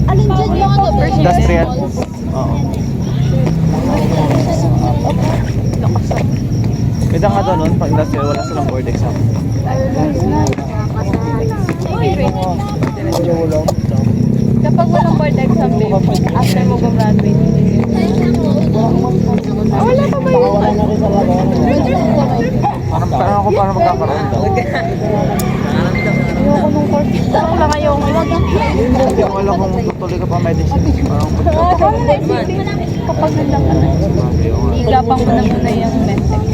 Alin dyan yung Industrial. Oo. Ganda nga daw nun, pag industrial, wala silang board exam. Kapag walang board exam, babe, after mo graduate. Wala pa ba yun? Parang ako paano magkakaroon daw. Ayoko nung course. Saan ba kayo? Hindi ko alam kung tutuloy ka pa medicine. Parang Kapag naisipin, kapag nandiyan ka na. Igapang mo na muna yung medtech.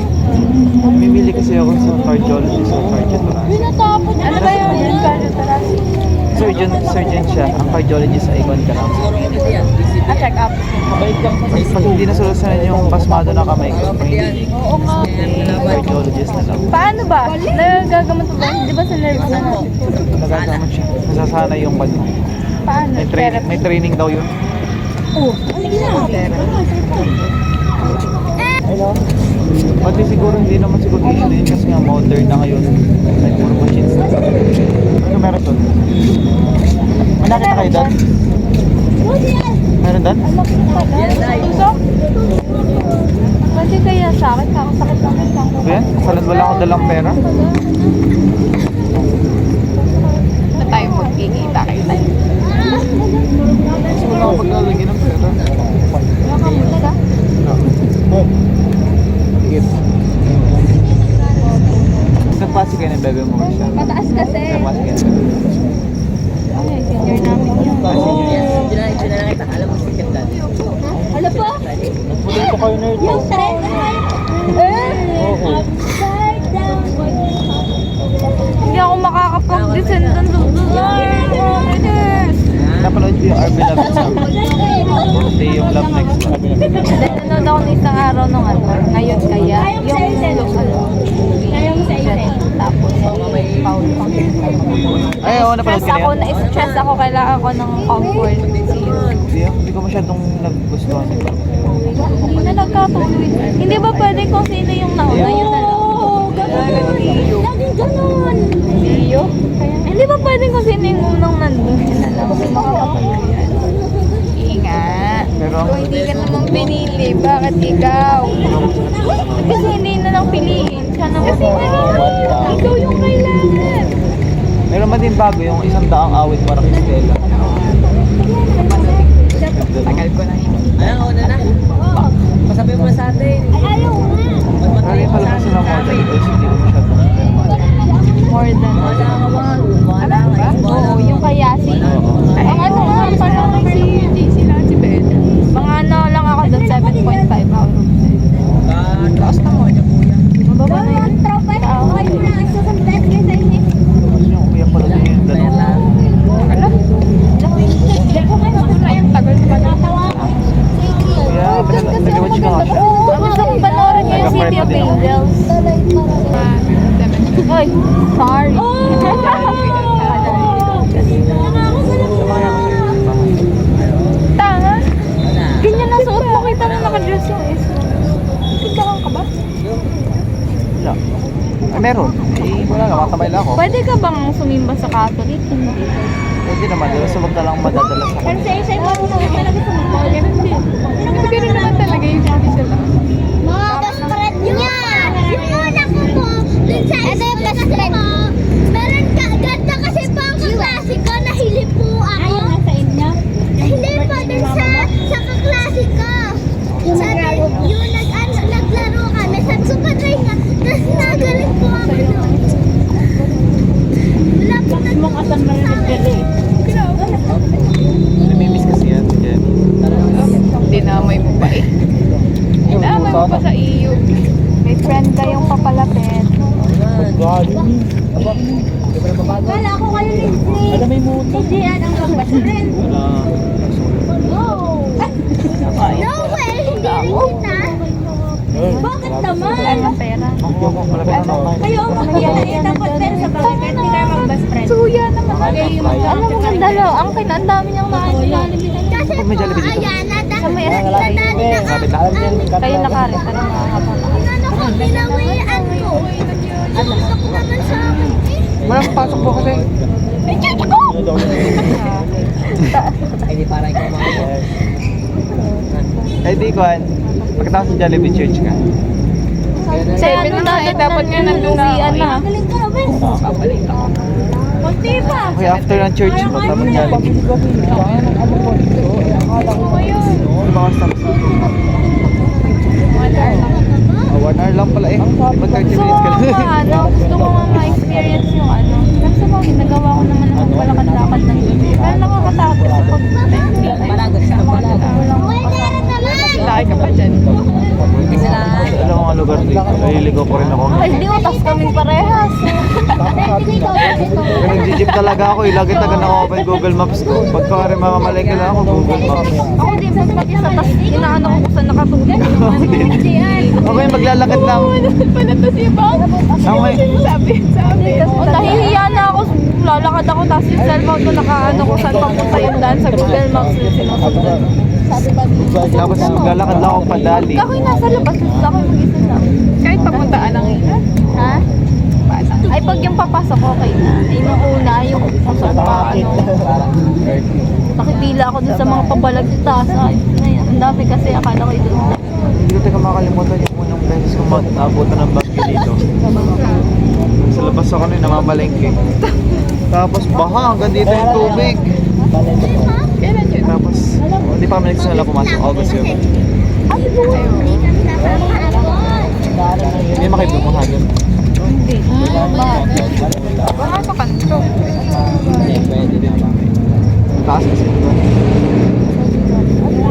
Mimili kasi ako sa cardiology, sa cardiothoracic. Ano ba yung cardiothoracic? Surgeon siya. Ang cardiologist ay Ivan Caram. Check up. Pag hindi na solusyonan yung pasmado na kamay ko, pag hindi, cardiologist na lang. Paano ba? Nagagamot ba? Di ba sa nerves na natin? Nagagamot siya. Nasasanay yung bad mo. Paano? May training daw yun. Pati siguro hindi naman siguro issue din kasi nga modern na ngayon. May puro machines na. Ano meron doon? May nakita kayo doon? Meron doon? Tusok? Pwede kaya sa akin, kakasakit lang yung sangko. Ba yan? Kasalan wala akong dalang pera. Na tayo magkikita kayo tayo. Kasi wala akong paglalagyan ng pera. Nakamulat ka? Higit. Nagpasi kayo ng bebe mo siya. Mataas kasi. Nagpasi kayo ng bebe mo. Okay, senior namin yun. Ano po? Nagpulit ko kayo na ito. Yung stress. Hindi ako makakapractice and doon Napanood ko yung RB Love Exam. Hindi yung Love Next. nanonood ako ng isang araw nung ano, ngayon kaya. Tapos, Paul pang. Ay, oo, napanood Stress ko na ako, yan. na-stress ako, kailangan ko ng comfort. Hindi ko masyadong nagustuhan ito. Hindi na nagkatuloy. Hindi ba pwede kung sino yung nauna, yun na lang? Laging ganun. Liyo? Hindi ba pwede kung sino yung unang nandun, yun na lang? Makakatuloy yan. Inga. Pero Kung hindi ka namang pinili, bakit ikaw? Kasi hindi na lang piliin. Sana kasi ikaw yung kailangan. meron man din bago yung 100 awit para kay Stella. Tagal ko na yun. Ayan, una na. Pasabi mo sa atin. Ayaw nga. Kaya pala kasi na modern because hindi ko masyadong More than. Ano ba? Oo, yung kayasi. Ang ano nga, parang si JC lang si Ben. Mga ano lang ako doon, 7.5 out of 10. Taas na mo. Mababa na yun. yung umiyak pala din yung dalawa. Alam? Ang tagal pa na. Kaya nag-watch ka nga siya. Gusto kong panoorin niya yung City of Angels. Oy, sorry. Tanga. Ganyan na suot mo, kita na nakadress yung isa. Kintakan ka ba? Wala. Ay, meron. Eh, wala nga, matamay lang ako. Pwede ka bang sumimba sa Catholic? Hindi. Pwede naman, dala sa wag na lang madadala sa Pero kanila. sa isa mo talaga sumimba. Ganun din. Ganun naman talaga yung sabi sila. Mga best friend niya! Yung una ko po, dun sa ito yung best friend ko. Meron ka, ganda kasi po ang kaklase ko, nahili po ako. Ay, yung nasa inyo? Hindi po, dun sa kaklase ko. Sabi, yung naglaro kami, sabi ko patay nga, tapos nagaling po ako doon. Wala po nagkakasang eh. Namimiss kasi yan, Jenny. Dinamay mo pa eh. Dinamay mo pa sa iyo. May friend kayong papalapit. Wala ko kayo ni Gian ang best friend. No! No way! Hindi rin kita! Bakit naman? Wala ng pera. Kayo ang magkita po pero sa bagay kahit hindi kayo mag-best friend. Suya naman. Alam mo ganda lo. Ang ang dami niyang nakakilala. Kasi Pag may po, Jollibee dito. ayan, Sa may nadali na kayo nakarit. Ano nakakapala? ano ko, pinawiyaan ko. Gusto ko naman sa akin eh. Walang pasok po kasi. Hindi para ikaw makakita. Eh di Kwan, pagkatapos sa Jollibee Church ka. 7 na dapat nga nag-uwian na. Kunti pa. Okay, after ng church, tapos Jollibee. Ano ba oras tapos? 1 hour lang. 1 hour lang pala eh. Mag 30 So, minutes ka na. gusto ko nga ma-experience yung ano. Kasi bakit nagawa ko naman ang palakad-lakad ng gabi. Pero nakakatakot sa Malagod siya. Laki ka pa dyan. Isa lang. Alam mo mga lugar dito, naliligaw pa rin ako. Ay, di utas kaming parehas. Kaya nag-jeep talaga ako eh. Lagi taga na-open Google Maps ko. Pagka rin mamamalengke lang ako, Google Maps. Ako din sa mag-isa, tapos inaano ko kung saan nakatulog. Ako yung maglalakad lang. Pala to si Bang. Ako may... Sabi. O, nahihiya na ako. Lalakad ako, tapos yung cellphone ko nakaano ko saan papunta yung daan sa Google Maps na sinusunod. Tapos maglalakad lang ako padali. Ako yung nasa labas, tapos ako yung mag-isa lang. Kahit papuntaan lang yun. Ha? Ay, pag yung papasok, okay na. Ay, nung una, yung kung saan pa, ano, nakipila ako dun sa mga pabalagtas. Ngayon, ang dami kasi akala ko ito. Hindi ko teka makalimutan yung unang beses kong mag-abutan ng bagyo dito. Sa labas ako na namamalengke. Tapos baha, hanggang dito yung tubig. Kailan yun? Tapos, hindi pa kami nagsimula pumasok. August yun. Hindi makibumuha dun. Hindi. Baka pa kanto. Taas kasi dito.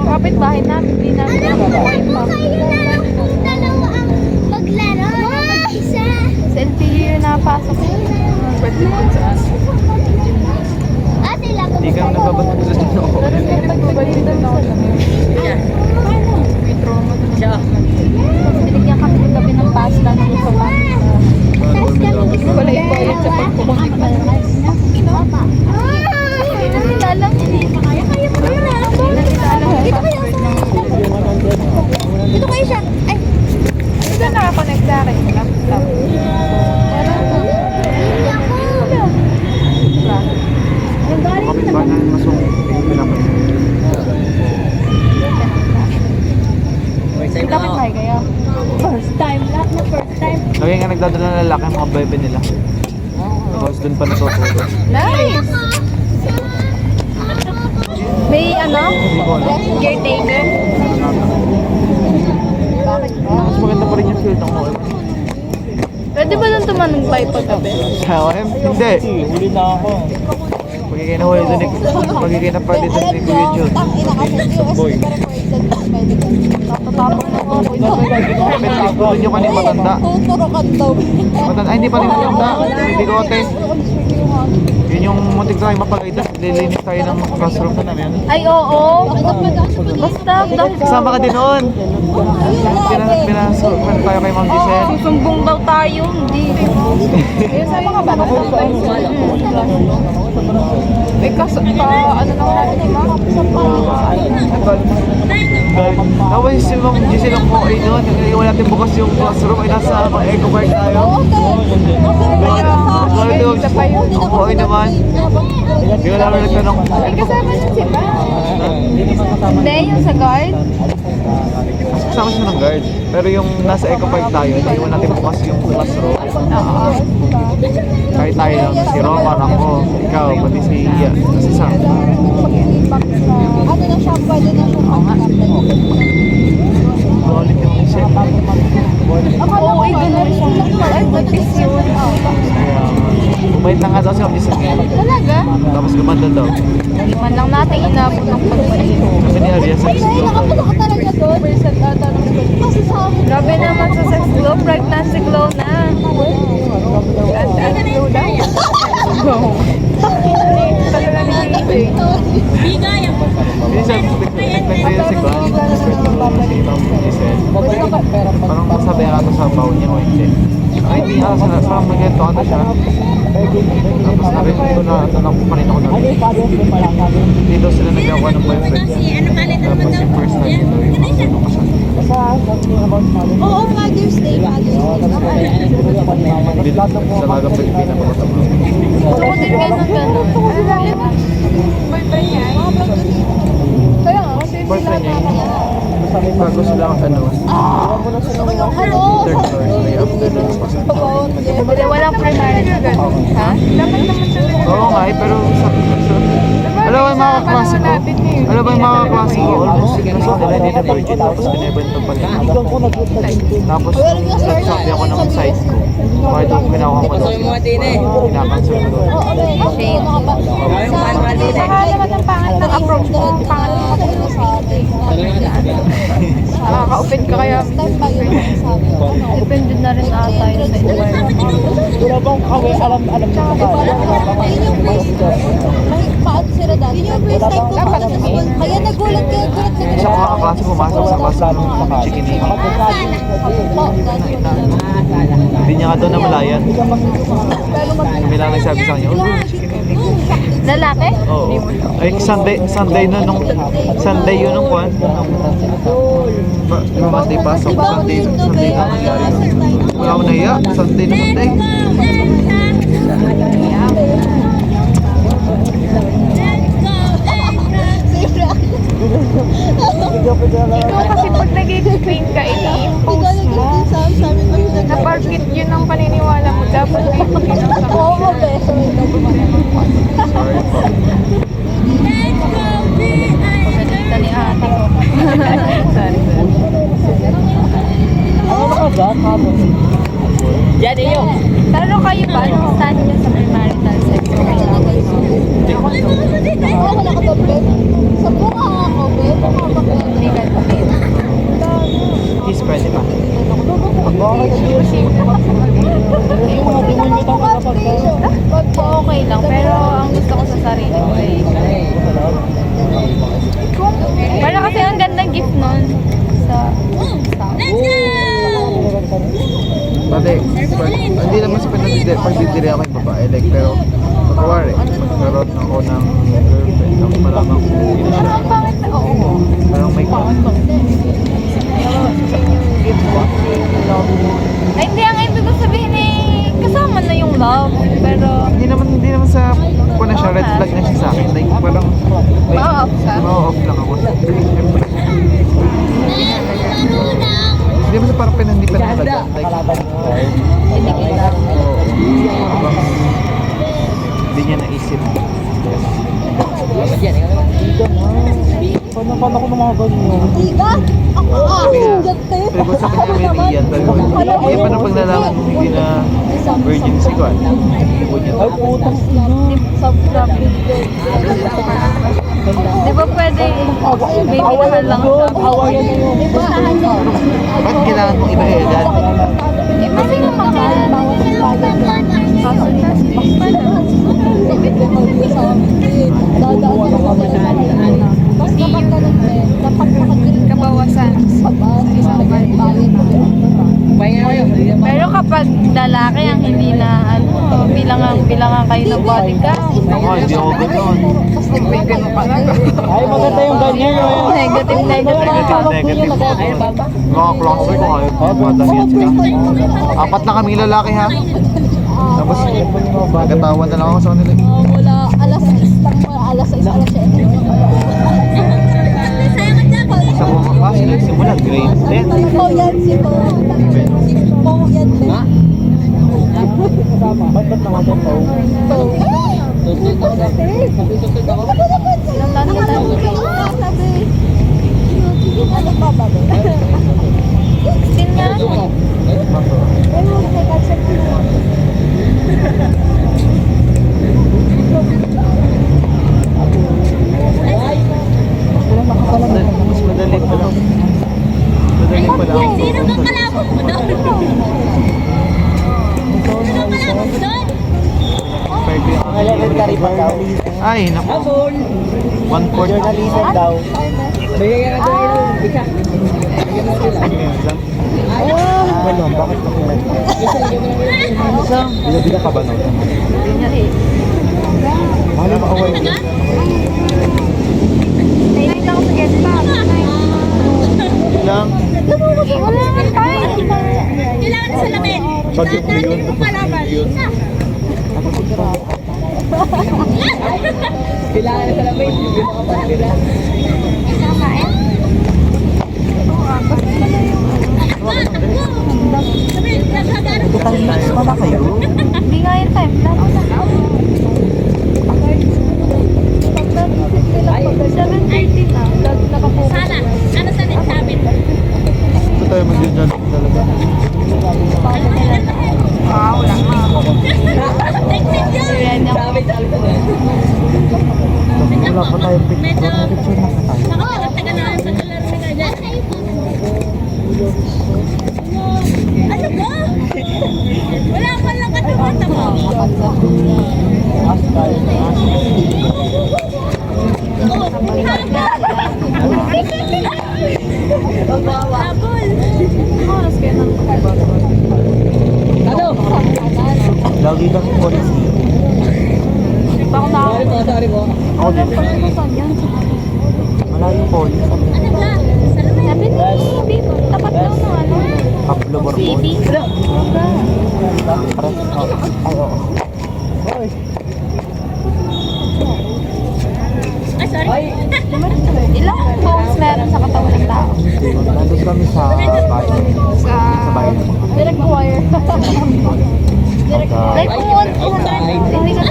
Kapit-bahay namin, hindi namin nabubuhay pa. Sa LTU yung napasok. Pwede po saan. Hindi ka nagbabato sa dito ako. May trauma doon. Siya. Binigyan kami ng gabi ng pasta ng isa pa. Wala yung bayad sa pagpukunik na. Nalilalang hindi. Nalilalang yung password ng Dito kayo siya. Ay, Ito nakakonect sa akin. Laptop. Kapit ba na masong pinapansin? First time Lapit ako. tayo kayo. first time. Lahat na first time. Lagi nga nagdadala ng lalaki ang mga bebe nila. Tapos dun pa natututo. Nice! May ano? Caretaker? Bakit ba? Mas maganda pa rin yung field ng OM. Pwede ba nang tumanumpay paggabi? Sa OM? Hindi. Huli na ako. Pagkikita huli doon eh. Pagkikita pa dito ni Kuya Jun. Boy. Natatapos na ako. Doon yung kaning matanda. Tuturukan daw. Matanda. Ay, hindi pa rin matanda. Hindi ko ate. Yun yung muntik tayo mapagalitan. Lilinis tayo ng classroom na namin. Ay, oo. Basta, dahil Kasama ka din noon. Pinasukan tayo kay Ma'am Giselle. susumbong daw tayo. Hindi. Sama ka ba? Eh, kaso, ano lang natin yung mga Tapos si Ma'am Giselle ang okay doon. Iwan natin bukas yung classroom. Ay nasa eco park tayo. Isa pa yun. Okay naman. Hindi ko namin nagtanong. Ay, kasama niya si Ba? Hindi, yung sa guard. Kasama siya ng guard. Pero yung nasa eco park tayo, iwan natin bukas yung classroom. Oo. Kahit tayo lang, si Roman, ako, ikaw, pati si Sam. Ano na siya? Pwede na siya. Ulit yung isip. Oo, ay, ganun siya. Ay, buntis yun. Bumait na nga daw si Ma'am Giselle ngayon. Talaga? Tapos gumanda daw. Man lang natin inabot ng pagbalik. Sabi ni Aria sa Ay, nakapunta ka talaga doon. Kasi sa amin. Grabe naman sa sex glow, pregnancy glow na. Pregnancy glow daw? Talaga ni Baby. Hindi siya, nagkwento yun si Kwan. Nagkwento ko si Ma'am Giselle. Parang masabi nga ito sa baon niya o hindi. Ay, hindi nga, parang magkwento ata siya. Tapos narinig ko na, tanong ko pa rin ako na. Hindi daw sila nagkawa ng boyfriend. Tapos yung first time daw yung mga sino kasal. Oo, Mother's Day. Hindi sa lagang Pilipina pa Ako din ganun. Boyfriend niya. boyfriend niya yun. Bago sila ano, third floor. May afternoon pa sa Wala, walang primary na gano'n. Ha? Dapat naman siya. Oo nga eh, pero sa alam mo yung mga kaklase ko? Alam mo yung mga kaklase ko? Almost kasi nila hindi na virgin tapos binibento pa nila. Tapos nagsabi ako ng side ko. Kahit yung ginawa ko daw sila. Kinakancel ko doon. Shame. Saka naman ang pangit ng approach mo. Pangit ng matulog sa atin. Nakaka-open ka kaya. Depende na rin ata yun sa environment. Wala bang kami alam na Yun yung first time ko pala sa school. Kaya nagulat ka, gulat na Isa ko mga kaklase pumasok sa bus ng chikinini. Hindi niya nga daw namalayan. Kami lang nagsabi sa kanya, oh, chikinini. Lalaki? Oo. Ay, Sunday yun nung kwan. Di ba Monday pasok? Sunday na nangyari. Wala akong nahiya. Sunday na Monday. Ikaw kasi pag nag-explain ka, ini-impose mo. Na-parkit yun ang paniniwala mo. Dapat dito yun ang sabi. Sorry po. Pagkakita ni ate ko. Sorry. Yan iyo. Pero kayo ba, anong stand nyo sa premarital sex? Wala ka ba, Ben? Sa buka ako, Ben. Hindi ka kapit. Kiss pwede pa. Pag po okay lang, pero ang gusto ko sa sarili ko ay para kasi ang gandang gift nun sa Bale, hindi naman sa pagdidiri ako yung babae. Like, pero pagkawari, magkaroon ako ng girlfriend. Ako malamang kung hindi na siya. ang pangit na oo. Parang may Ay, hindi ang ibig ko sabihin eh kasama na yung love, pero hindi naman sa kung na siya, red flag na siya sa akin. Like, parang ma-off ka. ma-off lang ako. Siyempre. Hindi mo sa parang hindi pa nalaga. Like, Hindi kita. oo. Habang hindi niya naisip. Paano ko ng mga ganyan? Tiga? Ako Sabi nga, gante. sabi ko sa kanya may iyan. Sabi ko, eh, paano pag nalaman mo hindi na virgin si Kwan? Ay, putang Di ba pwede baby naman lang sa awayan na yun. Bakit kailangan mong iba-edad? eh, kasi mahal. Kaso kabawasan sa isang pero kapag lalaki ang hindi na ano, bilangan kayo ng body count. Ako, hindi ako gano'n. May ganun pa lang. Ay, maganda yung ganyan yun. Negative. Negative po. Mga klase ko kayo, madamihan sila. Apat na kami lalaki ha. Tapos, nagatawan na lang ako sa kanila. Wala, alas 6 lang mo, alas 6, alas 7. Sa mga klase, nagsimula, grade 10. Po yan, si Po. Si Po yan, Ben. Ba't naman ito? Po. Ano ba ba? 16 nga. Mas madali pa lang. Madali pa lang. Sino bang kalabot mo doon? Sino bang kalabot doon? Elementary pa daw. Ay, naku. 1/4. Journalism daw. Bigyan ka doon. Bika. Ano, bakit ka Bila-bila ka ba no? Hindi niya eh. Mahal mo away. Nakikita ko sa guest box. Lang. Wala naman tayo. Kailangan na salamin. Bagyo ko yun. Kailangan na sa lamay. kakain? Kitang pa na kayo. Hindi nga yung time lang. 7:30 na. Nakapokus. Sana, ano sa examen? Ito tayo mag-judge talaga. Wow, lang nga. Technique yun! Yan yung Wala pa tayong picture. Picture na tayo. Nakatagal-tagal na lang sa kalar ni Kaya. Ano ba? Wala pa lang katawa mo. Habol! oras kayo ng Ano? Lagi kang police. Hindi pa ako nakakita. Sorry po. Ako lang pagkukusan yan. Malayo police. Ano ba? Salamat. Sabi ni Bibi, tapat daw ng ano. Pablo Borbon. Bibi. Para ay oo. Ay, sorry. Ilang bones meron sa katawan ng tao? Nandun kami sa bayan. Sa bayan. direct wire. Like kung hindi ka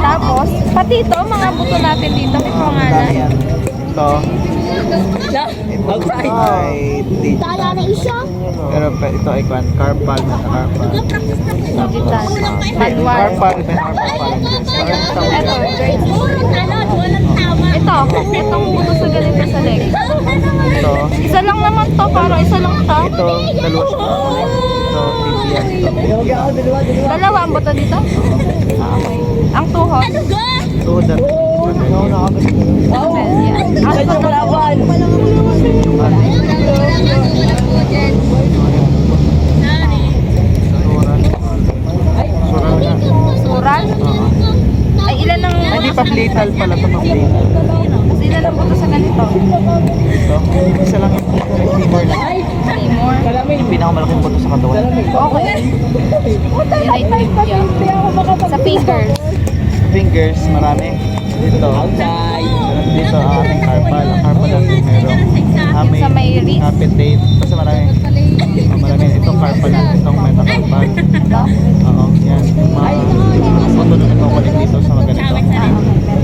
Tapos, pati ito, mga buto natin dito, may pangalan. Ito. Outside. Ay, Tala na isa. pero ito ay carpal na carpal. Digital. Manual. Carpal, may carpal phalanges. Ito, Puro talon, walang tama. itong buto sa ganito sa leg. Ito, Isa lang naman to, parang isa lang to. ito, dalawa siya. Ito, tibias ito. Dalawa ang buto dito? Okay. Ang tuhod. Ano ga? Tuhod na. Yan. Ang paglaban. Sural na. Sural? Oo. Ay, ilan ang... Ay, di pa-flatal pala ito, pa-flatal. Kasi ilan ang buto sa ganito? Ito, isa lang yung femur na. Timor. Yung pinakamalaking buto sa katawan. Okay. Yun ay tibia. Sa fingers. Fingers, marami. Dito. Dito ang ating carpal. Ang carpal natin merong Sa may wrist. capitate. Basta marami. Marami. Itong carpal natin. Itong metacarpal. Oo, yan. Mga buto na nagkukulik dito sa mga ganito.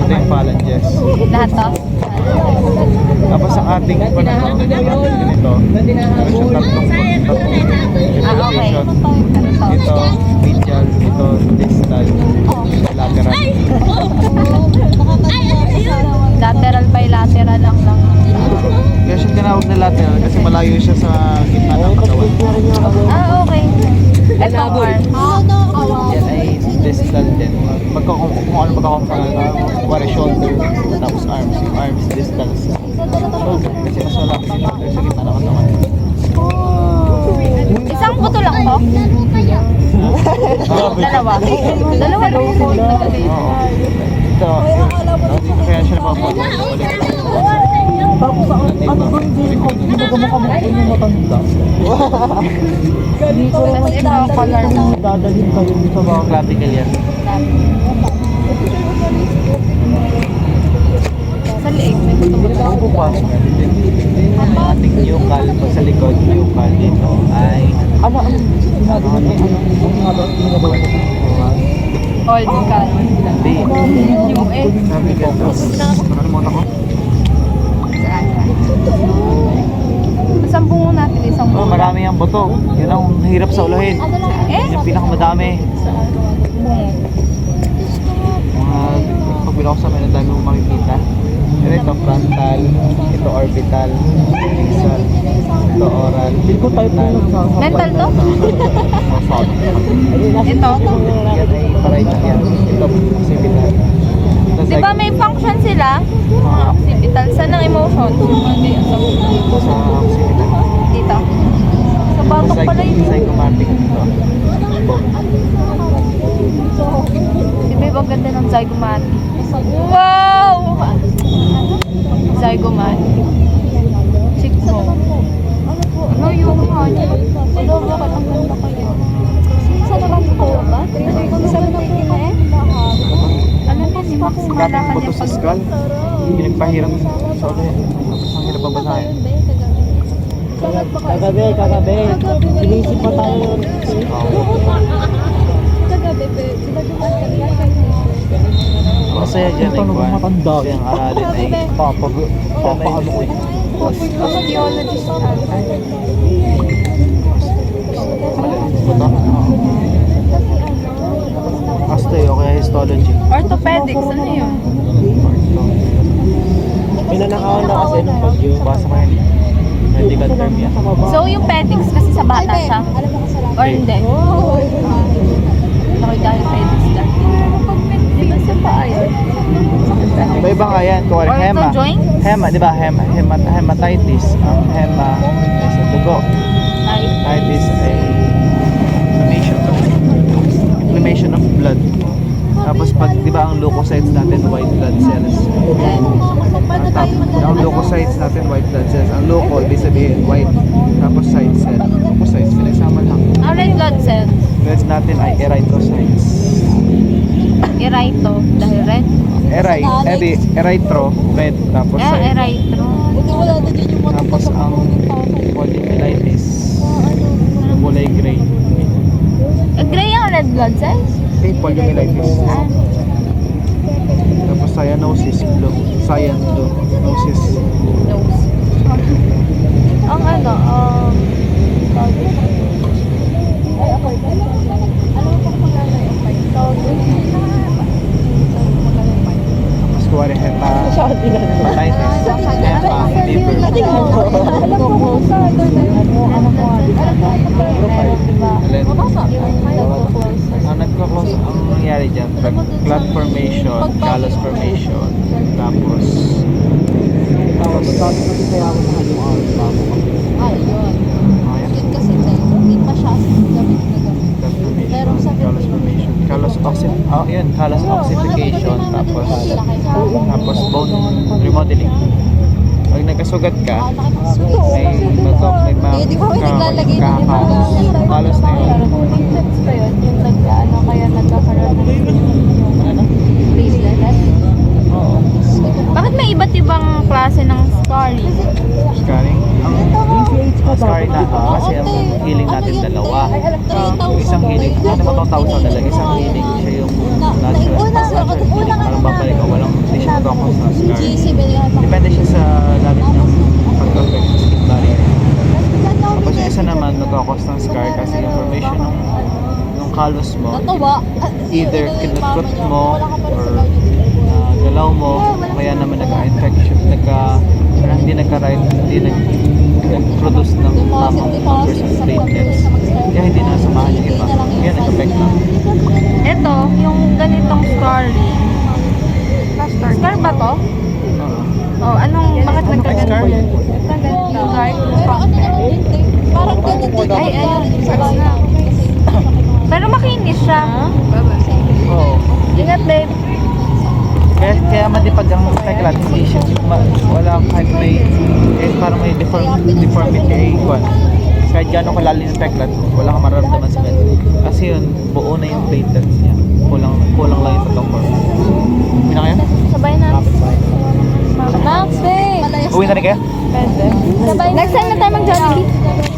Ito yung phalanges. Lahat to? Tapos ang ating panahon, ganito. Meron siyang tatlong Okay. location. Ito, medial. Ito, distal. Lateral. Lateral bilateral ang lang. Kaya siya tinawag na lateral kasi malayo siya sa gitna ng katawan. Ah, okay. Ito arm. Yan ay distal din. Kung ano pagkakapangalan, kuwari shoulder, tapos arms. Yung arms, distal sa shoulder. Kasi mas malaki yung shoulder sa gitna ng katawan. Isang buto lang to? Dalawa. Dalawa lang yung buto na ganito. Oo. Ito, dito kaya siya napapalit. Tapos ano ba hindi ko makamukha yung matanda? Tapos ito, color mo. Dadalhin kayo sa mga Clavicle yan. Sa leeg, may buto-buto. Ang pupasok natin din. Ang ating yucal, pag sa likod, yucal dito ay ano ginagawa niyo? Ano ginagawa niyo? All the cut. hindi. Yung egg. Sabi ka ito. Nakalimutan ko. Sambungo natin isang Oh, buto. marami ang buto. Yun ang hirap sa ulahin. Eh? Yung pinakamadami. Bungo. Pag binuksan mo, ang dami mong makikita. Pero ito frontal, ito orbital, distal, ito oral. Hindi ko type na nagsasabay. Mental to? Mosod. Ito. Yan ay parietal yan. Ito occipital. Ito Di ba may function sila? Occipital. Saan ang emotion? Ito sa occipital. Dito. Sa batok pala yun. Zygomatic ito. Di ba yung ganda ng zygomatic? Wow! Zygomatic. Sigmo. Ano yung ano? Ano bakit ang ganda kayo? Saan naman po ba? Sa na eh? Ano po? daming buto sa skull. Pinagpahirap sa ulit. Tapos ang hirap babasahin. Kagabi. Sinisip pa tayo. Masaya dyan ay kwan. matanda. Kasi ang aralin ay Papaano ko. Sociologist ata. buto. Astay o kaya histology. Orthopedics, ano yun? Pinanakawan na kasi nung pagyo. Basa ko yan. Medical term yan. So, yung pedics kasi sa bata siya? Or hindi? Ako dahil pedics dati. Di ba sa paa yun? Iba-iba nga yan. Kung Or hema. ito joint? Hema, di ba? Hematitis. Ang hema ay sa dugo. Ay, Itis ay inflammation of blood. Tapos pag, di ba ang leukocytes natin, white blood cells. Ang leukocytes natin, white blood cells. Ang leuko, ibig sabihin, white. Tapos side cell. Leukocytes, pinagsama lang. ang red blood cells. Reds natin ay erythrocytes. Erytho, dahil red. Erythro, red. Tapos side. Erythro. Tapos ang polymyelitis, kulay gray. Gray ang red blood cells? Okay, polymyelitis. Tapos cyanosis, cyanosis. Nose. Ang ano, Tapos kuwari hepatitis, liver. Ang nagkakos, ang nangyari dyan, clot formation, callus formation, tapos callus ossification, tapos bone remodeling. Pag nagkasugat ka, may kalos na yun. ba yun? Yung nag-ano kaya nagkakaroon ng bracelet? Oo. Bakit may iba't ibang klase ng scarring? Scarring. Ang scarring na, kasi ang healing natin dalawa. Yung isang healing, ano ba itong tawag sa talaga? Isang healing siya yung natural healing. Parang babalik ka, hindi siya nagkakos ng scar. Depende siya sa lalim ng pag-affect sa skin barrier. Tapos yung isa naman nagkakos ng scar kasi yung formation ng callus mo, either kinukrut mo or galaw mo, kaya naman nagka-infection, hindi nag-produce ng tamang numbers of platelets. Kaya hindi nasamahan yung iba. Kaya nag-affect lang. Ito, yung ganitong scarring. Scar ba to? Oh, bakit nagkaganito? Scar? Ay, ayun. Pero makinis siya. Oo. Ingat, babe. Kaya madipag ang peklat, hindi siya, wala kahit parang may deformity ay kwan. Kahit gano'ng kalalim yung peklat, wala kang mararamdaman sa ganun. Kasi yun, buo na yung platelets niya. Kulang lang yung tatong form. Uwi na kayo? Sabay na. Max, babe. Uwi na rin kayo? Pwede. Sabay. Next time na tayo mag-Jollibee.